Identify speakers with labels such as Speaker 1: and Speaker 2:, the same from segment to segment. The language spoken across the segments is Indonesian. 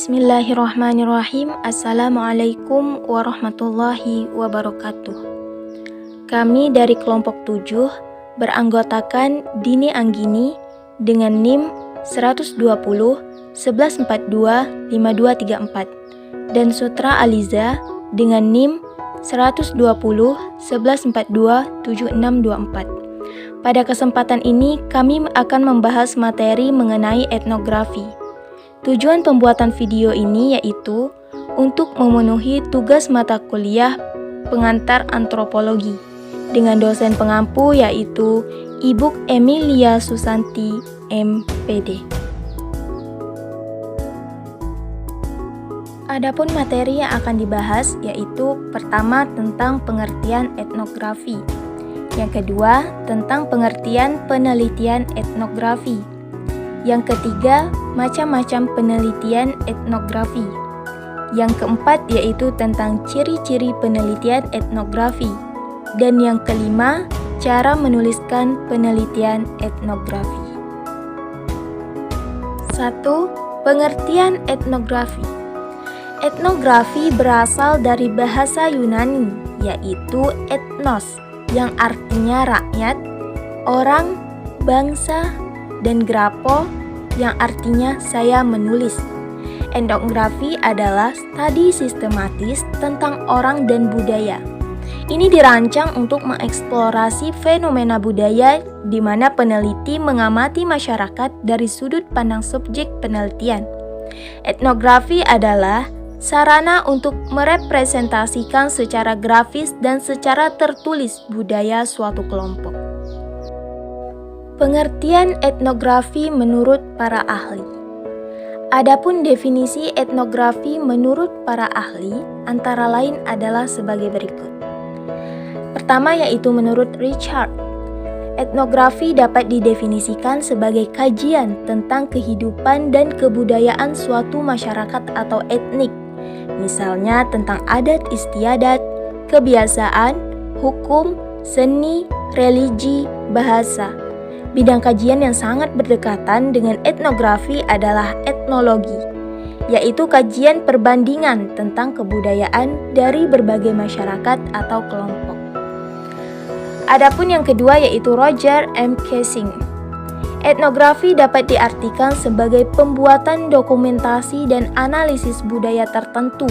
Speaker 1: Bismillahirrahmanirrahim. Assalamualaikum warahmatullahi wabarakatuh. Kami dari kelompok 7 beranggotakan Dini Anggini dengan NIM 120 1142 5234 dan Sutra Aliza dengan NIM 120 1142 7624. Pada kesempatan ini kami akan membahas materi mengenai etnografi. Tujuan pembuatan video ini yaitu untuk memenuhi tugas mata kuliah pengantar antropologi dengan dosen pengampu yaitu Ibu Emilia Susanti, MPD. Adapun materi yang akan dibahas yaitu pertama tentang pengertian etnografi, yang kedua tentang pengertian penelitian etnografi, yang ketiga macam-macam penelitian etnografi, yang keempat yaitu tentang ciri-ciri penelitian etnografi, dan yang kelima cara menuliskan penelitian etnografi. 1. Pengertian etnografi. Etnografi berasal dari bahasa Yunani yaitu ethnos yang artinya rakyat, orang, bangsa, dan grapo yang artinya saya menulis. Etnografi adalah studi sistematis tentang orang dan budaya. Ini dirancang untuk mengeksplorasi fenomena budaya di mana peneliti mengamati masyarakat dari sudut pandang subjek penelitian. Etnografi adalah sarana untuk merepresentasikan secara grafis dan secara tertulis budaya suatu kelompok. Pengertian etnografi menurut para ahli. Adapun definisi etnografi menurut para ahli antara lain adalah sebagai berikut. Pertama yaitu menurut Richard, etnografi dapat didefinisikan sebagai kajian tentang kehidupan dan kebudayaan suatu masyarakat atau etnik, misalnya tentang adat istiadat, kebiasaan, hukum, seni, religi, bahasa. Bidang kajian yang sangat berdekatan dengan etnografi adalah etnologi, yaitu kajian perbandingan tentang kebudayaan dari berbagai masyarakat atau kelompok. Adapun yang kedua yaitu Roger M. Casing. Etnografi dapat diartikan sebagai pembuatan dokumentasi dan analisis budaya tertentu.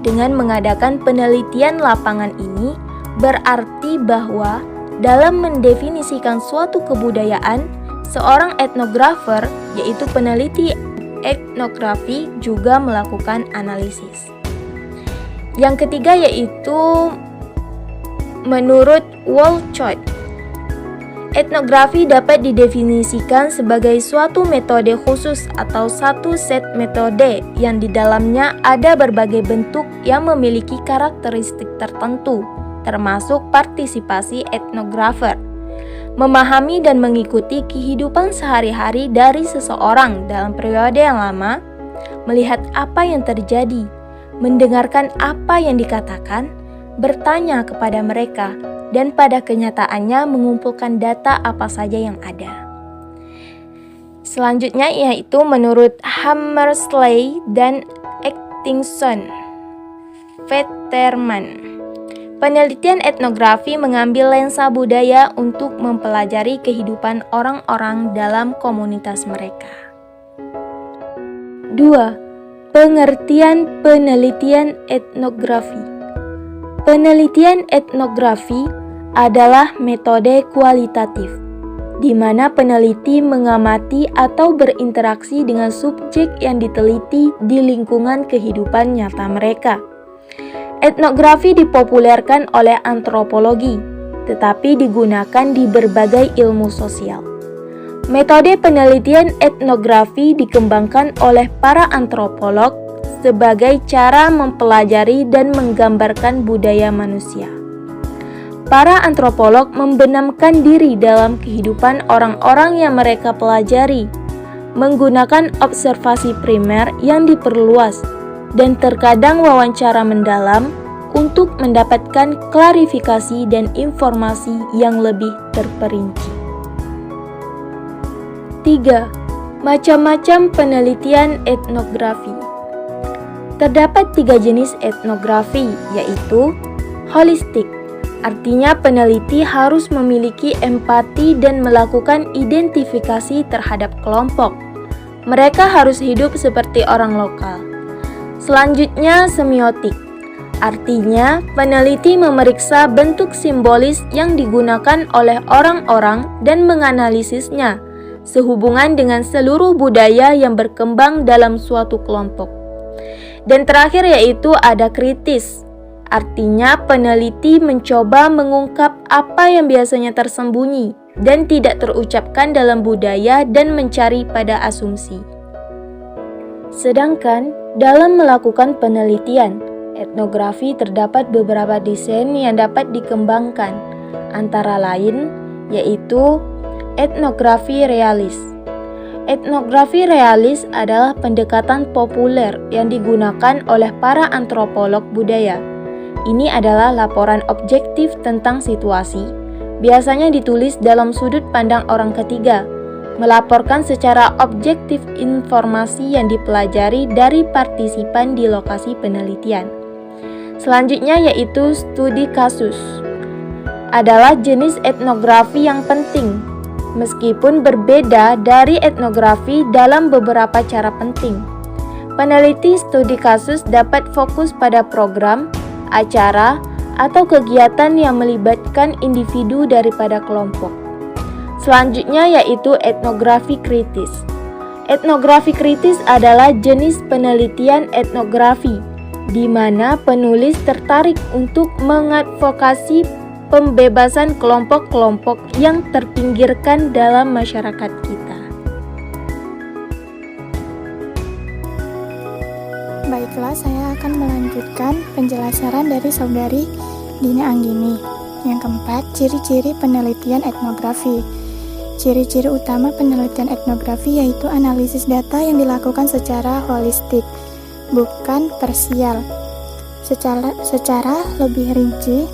Speaker 1: Dengan mengadakan penelitian lapangan ini, berarti bahwa dalam mendefinisikan suatu kebudayaan, seorang etnografer, yaitu peneliti etnografi, juga melakukan analisis. Yang ketiga yaitu menurut Walcott, etnografi dapat didefinisikan sebagai suatu metode khusus atau satu set metode yang di dalamnya ada berbagai bentuk yang memiliki karakteristik tertentu, termasuk partisipasi etnografer, memahami dan mengikuti kehidupan sehari-hari dari seseorang dalam periode yang lama, melihat apa yang terjadi, mendengarkan apa yang dikatakan, bertanya kepada mereka, dan pada kenyataannya mengumpulkan data apa saja yang ada. Selanjutnya yaitu menurut Hammersley dan Atkinson, Vetterman. Penelitian etnografi mengambil lensa budaya untuk mempelajari kehidupan orang-orang dalam komunitas mereka. 2. Pengertian penelitian etnografi. Penelitian etnografi adalah metode kualitatif, di mana peneliti mengamati atau berinteraksi dengan subjek yang diteliti di lingkungan kehidupan nyata mereka. Etnografi dipopulerkan oleh antropologi, tetapi digunakan di berbagai ilmu sosial. Metode penelitian etnografi dikembangkan oleh para antropolog sebagai cara mempelajari dan menggambarkan budaya manusia. Para antropolog membenamkan diri dalam kehidupan orang-orang yang mereka pelajari, menggunakan observasi primer yang diperluas, dan terkadang wawancara mendalam untuk mendapatkan klarifikasi dan informasi yang lebih terperinci. 3. Macam-macam penelitian etnografi. Terdapat 3 jenis etnografi, yaitu holistik. Artinya peneliti harus memiliki empati dan melakukan identifikasi terhadap kelompok. Mereka harus hidup seperti orang lokal. Selanjutnya semiotik. Artinya peneliti memeriksa bentuk simbolis yang digunakan oleh orang-orang dan menganalisisnya sehubungan dengan seluruh budaya yang berkembang dalam suatu kelompok. Dan terakhir yaitu ada kritis. Artinya peneliti mencoba mengungkap apa yang biasanya tersembunyi dan tidak terucapkan dalam budaya dan mencari pada asumsi. Sedangkan dalam melakukan penelitian, etnografi terdapat beberapa desain yang dapat dikembangkan, antara lain yaitu etnografi realis. Etnografi realis adalah pendekatan populer yang digunakan oleh para antropolog budaya. Ini adalah laporan objektif tentang situasi, biasanya ditulis dalam sudut pandang orang ketiga, melaporkan secara objektif informasi yang dipelajari dari partisipan di lokasi penelitian. Selanjutnya yaitu studi kasus. Adalah jenis etnografi yang penting, meskipun berbeda dari etnografi dalam beberapa cara penting. Peneliti studi kasus dapat fokus pada program, acara, atau kegiatan yang melibatkan individu daripada kelompok. Selanjutnya yaitu etnografi kritis. Etnografi kritis adalah jenis penelitian etnografi, di mana penulis tertarik untuk mengadvokasi pembebasan kelompok-kelompok yang terpinggirkan dalam masyarakat kita.
Speaker 2: Baiklah, saya akan melanjutkan penjelasan dari Saudari Dina Anggini. Yang keempat, ciri-ciri penelitian etnografi. Ciri-ciri utama penelitian etnografi yaitu analisis data yang dilakukan secara holistik, bukan parsial. Secara lebih rinci,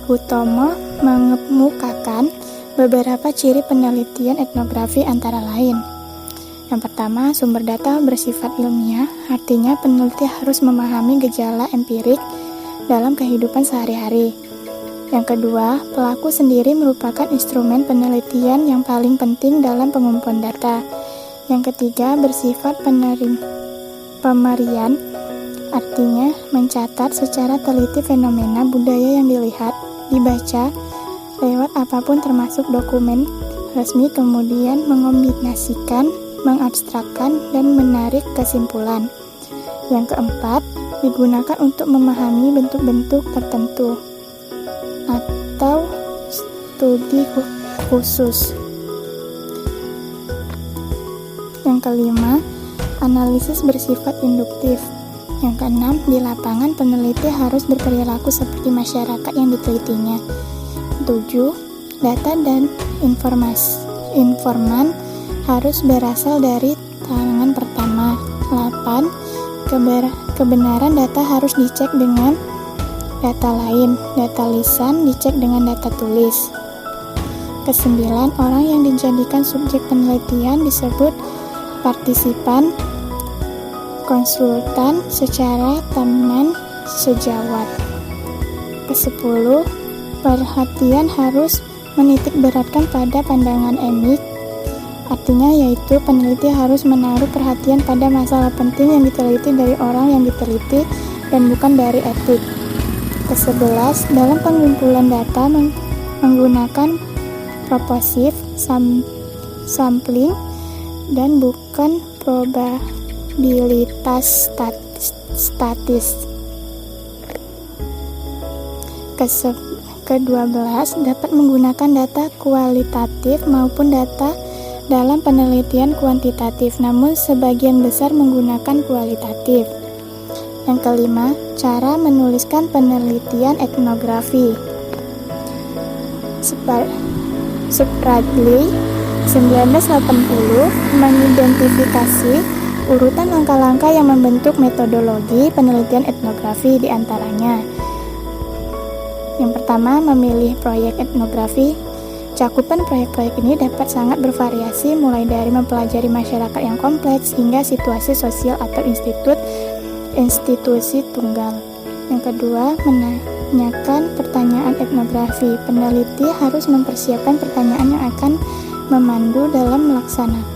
Speaker 2: Hutomo mengemukakan beberapa ciri penelitian etnografi antara lain. Yang pertama, sumber data bersifat ilmiah, artinya peneliti harus memahami gejala empirik dalam kehidupan sehari-hari. Yang kedua, pelaku sendiri merupakan instrumen penelitian yang paling penting dalam pengumpulan data. Yang ketiga, bersifat pemerian, artinya mencatat secara teliti fenomena budaya yang dilihat, dibaca lewat apapun termasuk dokumen resmi, kemudian mengombinasikan, mengabstrakkan, dan menarik kesimpulan. Yang keempat, digunakan untuk memahami bentuk-bentuk tertentu atau studi khusus. Yang kelima, analisis bersifat induktif. Yang keenam, di lapangan peneliti harus berperilaku seperti masyarakat yang ditelitinya. 7. Data dan informan harus berasal dari tangan pertama. 8. Kebenaran data harus dicek dengan data lain. Data lisan dicek dengan data tulis. 9. Orang yang dijadikan subjek penelitian disebut partisipan, konsultan, secara teman sejawat. 10. Perhatian harus menitik beratkan pada pandangan emik, artinya yaitu peneliti harus menaruh perhatian pada masalah penting yang diteliti dari orang yang diteliti dan bukan dari etik. 11. Dalam pengumpulan data menggunakan proposif, sampling, dan bukan probabilitas statis. Ke-12, dapat menggunakan data kualitatif maupun data dalam penelitian kuantitatif, namun sebagian besar menggunakan kualitatif. Yang kelima, cara menuliskan penelitian etnografi. Spradley 1980 mengidentifikasi urutan langkah-langkah yang membentuk metodologi penelitian etnografi, di antaranya. Yang pertama, memilih proyek etnografi. Cakupan proyek-proyek ini dapat sangat bervariasi, mulai dari mempelajari masyarakat yang kompleks hingga situasi sosial atau institut institusi tunggal. Yang kedua, menanyakan pertanyaan etnografi. Peneliti harus mempersiapkan pertanyaan yang akan memandu dalam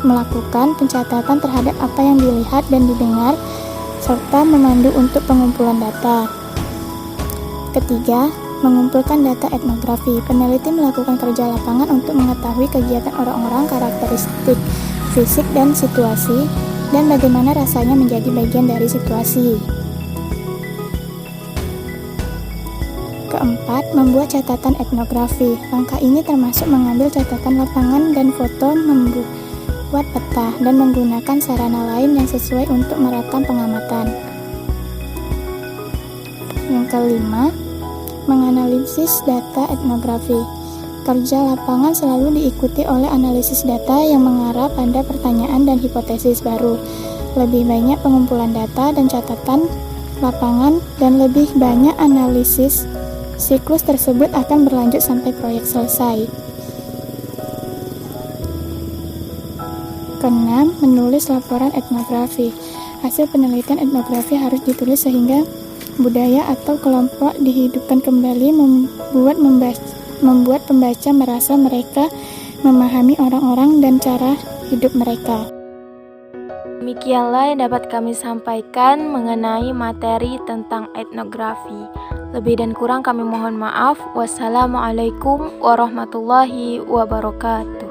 Speaker 2: melakukan pencatatan terhadap apa yang dilihat dan didengar, serta memandu untuk pengumpulan data. Ketiga, mengumpulkan data etnografi. Peneliti melakukan kerja lapangan untuk mengetahui kegiatan orang-orang, karakteristik fisik dan situasi, dan bagaimana rasanya menjadi bagian dari situasi. Keempat, membuat catatan etnografi. Langkah ini termasuk mengambil catatan lapangan dan foto, membuat peta, dan menggunakan sarana lain yang sesuai untuk merekam pengamatan. Yang kelima, menganalisis data etnografi. Kerja lapangan selalu diikuti oleh analisis data yang mengarah pada pertanyaan dan hipotesis baru. Lebih banyak pengumpulan data dan catatan lapangan dan lebih banyak analisis, siklus tersebut akan berlanjut sampai proyek selesai. Keenam, menulis laporan etnografi. Hasil penelitian etnografi harus ditulis sehingga budaya atau kelompok dihidupkan kembali, membuat pembaca merasa mereka memahami orang-orang dan cara hidup mereka.
Speaker 1: Demikianlah yang dapat kami sampaikan mengenai materi tentang etnografi. Lebih dan kurang kami mohon maaf. Wassalamualaikum warahmatullahi wabarakatuh.